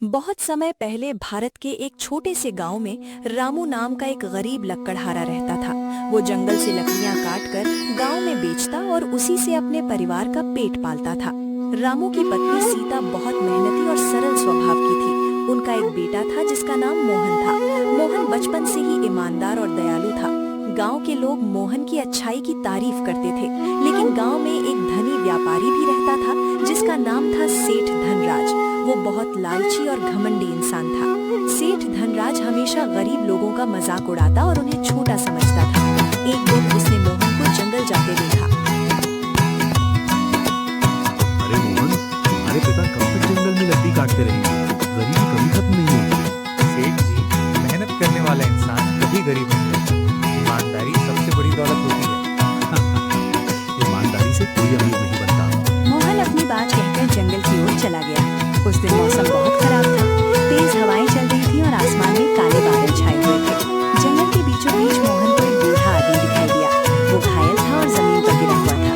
बहुत समय पहले भारत के एक छोटे से गांव में रामू नाम का एक गरीब लकड़हारा रहता था। वो जंगल से लकड़ियां काटकर गांव में बेचता और उसी से अपने परिवार का पेट पालता था। रामू की पत्नी सीता बहुत मेहनती और सरल स्वभाव की थी। उनका एक बेटा था जिसका नाम मोहन था। मोहन बचपन से ही ईमानदार और दयालु था। गांव के लोग मोहन की अच्छाई की तारीफ करते थे, लेकिन गांव में एक धनी व्यापारी भी रहता था जिसका नाम था सेठ धनराज। वो बहुत लालची और घमंडी इंसान था। सेठ धनराज हमेशा गरीब लोगों का मजाक उड़ाता और उन्हें छोटा समझता था। एक दिन उसने मोहन को जंगल जाते देखा। अरे मोहन, तुम्हारे पिता कब तक जंगल में लकड़ी काटते रहेंगे? गरीबी कभी खत्म नहीं होती। सेठ जी, मेहनत करने वाला इंसान कभी गरीब नहीं रहता। ईमानदारी सबसे बड़ी दौलत होती है। ईमानदारी से कोई अमीर नहीं बनता। मोहन अपनी बात कहकर जंगल की ओर चला गया। उस दिन मौसम बहुत खराब था। तेज हवाएं चल रही थी और आसमान में काले बादल छाए हुए थे। जंगल के बीचों बीच मोहन को एक बूढ़ा आदमी दिखाई दिया। वो घायल था और जमीन पर गिरा हुआ था।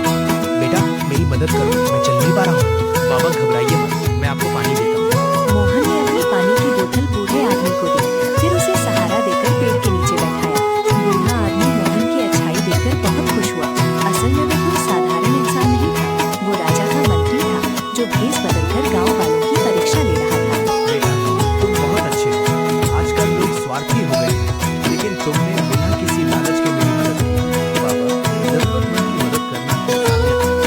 बेटा, मेरी मदद करो, मैं चल नहीं पा रहा हूँ। बाबा घबराइए मत, मैं आपको पानी देता हूँ। मोहन ने अपनी पानी की बोतल बूढ़े आदमी को दी, फिर उसे सहारा देकर पेड़ के नीचे बैठाया। बूढ़ा आदमी मोहन की अच्छाई देखकर बहुत खुश हुआ। असल में वो कोई साधारण इंसान नहीं था। वो राजा का मंत्री था जो भेष बदलकर गाँव वालों की परीक्षा ले रहा था। बेटा, तुम बहुत अच्छे हो। आजकल लोग स्वार्थी हो गए हैं, लेकिन तुमने बिना किसी लालच के मेरी मदद की। बाबा, जरूरतमंद की मदद करना इंसानियत है।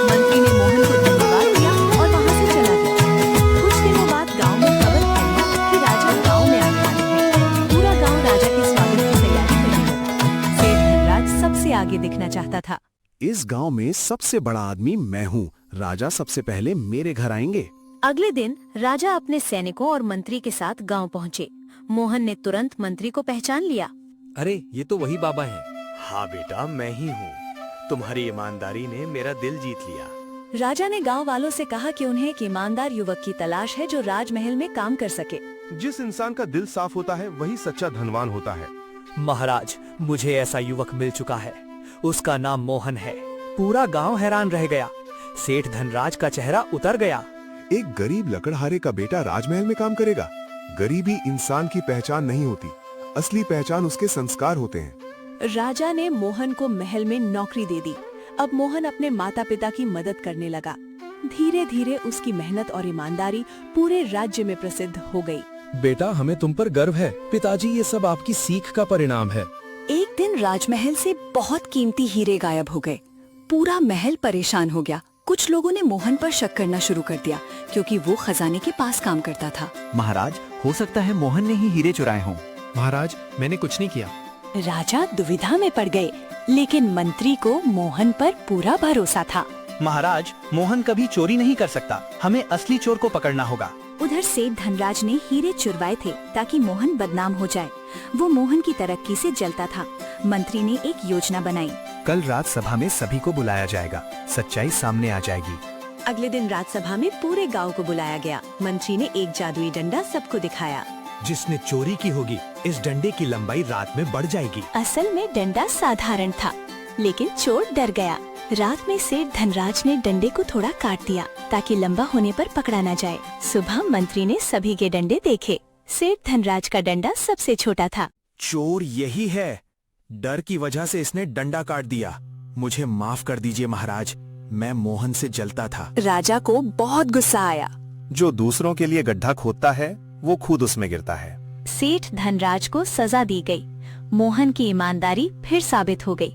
मंत्री ने मोहन को धन्यवाद दिया और वहाँ से चला गया। कुछ दिनों बाद गांव में खबर फैली कि राजा गांव में आने वाले हैं। पूरा गांव राजा के स्वागत की तैयारी करने लगा। सेठ धनराज सबसे आगे दिखना चाहता था। इस गांव में सबसे बड़ा आदमी मैं हूँ। राजा सबसे पहले मेरे घर आएंगे। अगले दिन राजा अपने सैनिकों और मंत्री के साथ गांव पहुँचे। मोहन ने तुरंत मंत्री को पहचान लिया। अरे, ये तो वही बाबा है। हाँ बेटा, मैं ही हूँ। तुम्हारी ईमानदारी ने मेरा दिल जीत लिया। राजा ने गांव वालों से कहा कि उन्हें एक ईमानदार युवक की तलाश है जो राजमहल में काम कर सके। जिस इंसान का दिल साफ होता है वही सच्चा धनवान होता है। महाराज, मुझे ऐसा युवक मिल चुका है। उसका नाम मोहन है। पूरा गांव हैरान रह गया। सेठ धनराज का चेहरा उतर गया। एक गरीब लकड़हारे का बेटा राजमहल में काम करेगा? गरीबी इंसान की पहचान नहीं होती, असली पहचान उसके संस्कार होते हैं। राजा ने मोहन को महल में नौकरी दे दी। अब मोहन अपने माता पिता की मदद करने लगा। धीरे धीरे उसकी मेहनत और ईमानदारी पूरे राज्य में प्रसिद्ध हो गई। बेटा, हमें तुम पर गर्व है। पिताजी, ये सब आपकी सीख का परिणाम है। एक दिन राजमहल से बहुत कीमती हीरे गायब हो गए। पूरा महल परेशान हो गया। कुछ लोगों ने मोहन पर शक करना शुरू कर दिया क्योंकि वो खजाने के पास काम करता था। महाराज, हो सकता है मोहन ने ही हीरे चुराए हों। महाराज, मैंने कुछ नहीं किया। राजा दुविधा में पड़ गए, लेकिन मंत्री को मोहन पर पूरा भरोसा था। महाराज, मोहन कभी चोरी नहीं कर सकता। हमें असली चोर को पकड़ना होगा। उधर सेठ धनराज ने हीरे चुरवाए थे ताकि मोहन बदनाम हो जाए। वो मोहन की तरक्की से जलता था। मंत्री ने एक योजना बनाई। कल रात सभा में सभी को बुलाया जाएगा। सच्चाई सामने आ जाएगी। अगले दिन राज्यसभा में पूरे गांव को बुलाया गया। मंत्री ने एक जादुई डंडा सबको दिखाया। जिसने चोरी की होगी, इस डंडे की लंबाई रात में बढ़ जाएगी। असल में डंडा साधारण था, लेकिन चोर डर गया। रात में सेठ धनराज ने डंडे को थोड़ा काट दिया ताकि लंबा होने पर पकड़ा न जाए। सुबह मंत्री ने सभी के डंडे देखे। सेठ धनराज का डंडा सबसे छोटा था। चोर यही है। डर की वजह से इसने डंडा काट दिया। मुझे माफ कर दीजिए महाराज, मैं मोहन से जलता था। राजा को बहुत गुस्सा आया। जो दूसरों के लिए गड्ढा खोदता है वो खुद उसमें गिरता है। सेठ धनराज को सजा दी गई। मोहन की ईमानदारी फिर साबित हो गई।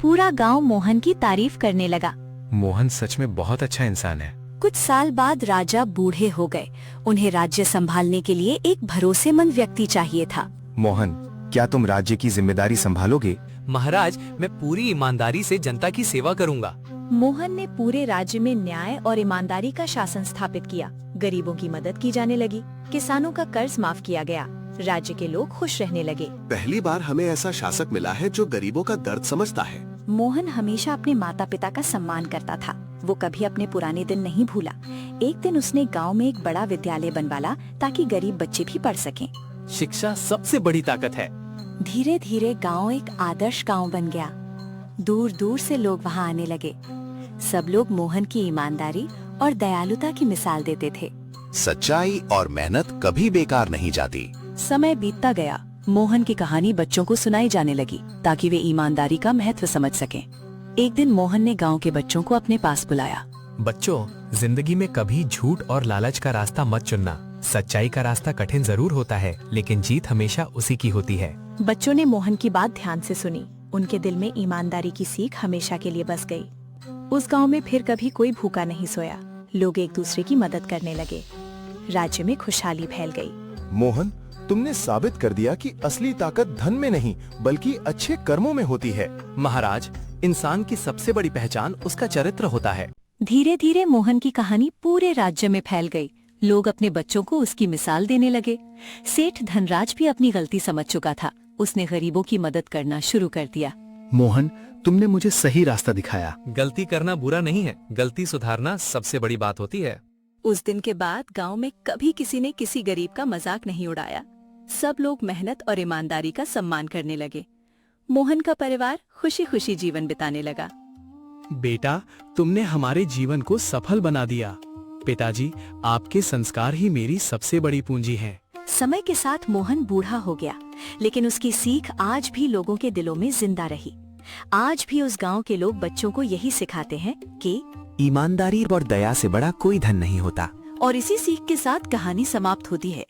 पूरा गांव मोहन की तारीफ करने लगा। मोहन सच में बहुत अच्छा इंसान है। कुछ साल बाद राजा बूढ़े हो गए। उन्हें राज्य संभालने के लिए एक भरोसेमंद व्यक्ति चाहिए था। मोहन, क्या तुम राज्य की जिम्मेदारी संभालोगे? महाराज, मैं पूरी ईमानदारी से जनता की सेवा करूंगा। मोहन ने पूरे राज्य में न्याय और ईमानदारी का शासन स्थापित किया। गरीबों की मदद की जाने लगी। किसानों का कर्ज माफ किया गया। राज्य के लोग खुश रहने लगे। पहली बार हमें ऐसा शासक मिला है जो गरीबों का दर्द समझता है। मोहन हमेशा अपने माता पिता का सम्मान करता था। वो कभी अपने पुराने दिन नहीं भूला। एक दिन उसने गांव में एक बड़ा विद्यालय बनवाला ताकि गरीब बच्चे भी पढ़ सकें। शिक्षा सबसे बड़ी ताकत है। धीरे धीरे गांव एक आदर्श गांव बन गया। दूर दूर से लोग वहां आने लगे। सब लोग मोहन की ईमानदारी और दयालुता की मिसाल देते थे। सच्चाई और मेहनत कभी बेकार नहीं जाती। समय बीतता गया। मोहन की कहानी बच्चों को सुनाई जाने लगी ताकि वे ईमानदारी का महत्व समझ सकें। एक दिन मोहन ने गांव के बच्चों को अपने पास बुलाया। बच्चों, जिंदगी में कभी झूठ और लालच का रास्ता मत चुनना। सच्चाई का रास्ता कठिन जरूर होता है, लेकिन जीत हमेशा उसी की होती है। बच्चों ने मोहन की बात ध्यान से सुनी। उनके दिल में ईमानदारी की सीख हमेशा के लिए बस गई। उस गांव में फिर कभी कोई भूखा नहीं सोया। लोग एक दूसरे की मदद करने लगे। राज्य में खुशहाली फैल गई। मोहन, तुमने साबित कर दिया कि असली ताकत धन में नहीं बल्कि अच्छे कर्मों में होती है। महाराज, इंसान की सबसे बड़ी पहचान उसका चरित्र होता है। धीरे धीरे मोहन की कहानी पूरे राज्य में फैल गई। लोग अपने बच्चों को उसकी मिसाल देने लगे। सेठ धनराज भी अपनी गलती समझ चुका था। उसने गरीबों की मदद करना शुरू कर दिया। मोहन, तुमने मुझे सही रास्ता दिखाया। गलती करना बुरा नहीं है, गलती सुधारना सबसे बड़ी बात होती है। उस दिन के बाद गांव में कभी किसी ने किसी गरीब का मजाक नहीं उड़ाया। सब लोग मेहनत और ईमानदारी का सम्मान करने लगे। मोहन का परिवार खुशी खुशी जीवन बिताने लगा। बेटा, तुमने हमारे जीवन को सफल बना दिया। पिताजी, आपके संस्कार ही मेरी सबसे बड़ी पूंजी हैं। समय के साथ मोहन बूढ़ा हो गया, लेकिन उसकी सीख आज भी लोगों के दिलों में जिंदा रही। आज भी उस गांव के लोग बच्चों को यही सिखाते हैं कि ईमानदारी और दया से बड़ा कोई धन नहीं होता। और इसी सीख के साथ कहानी समाप्त होती है।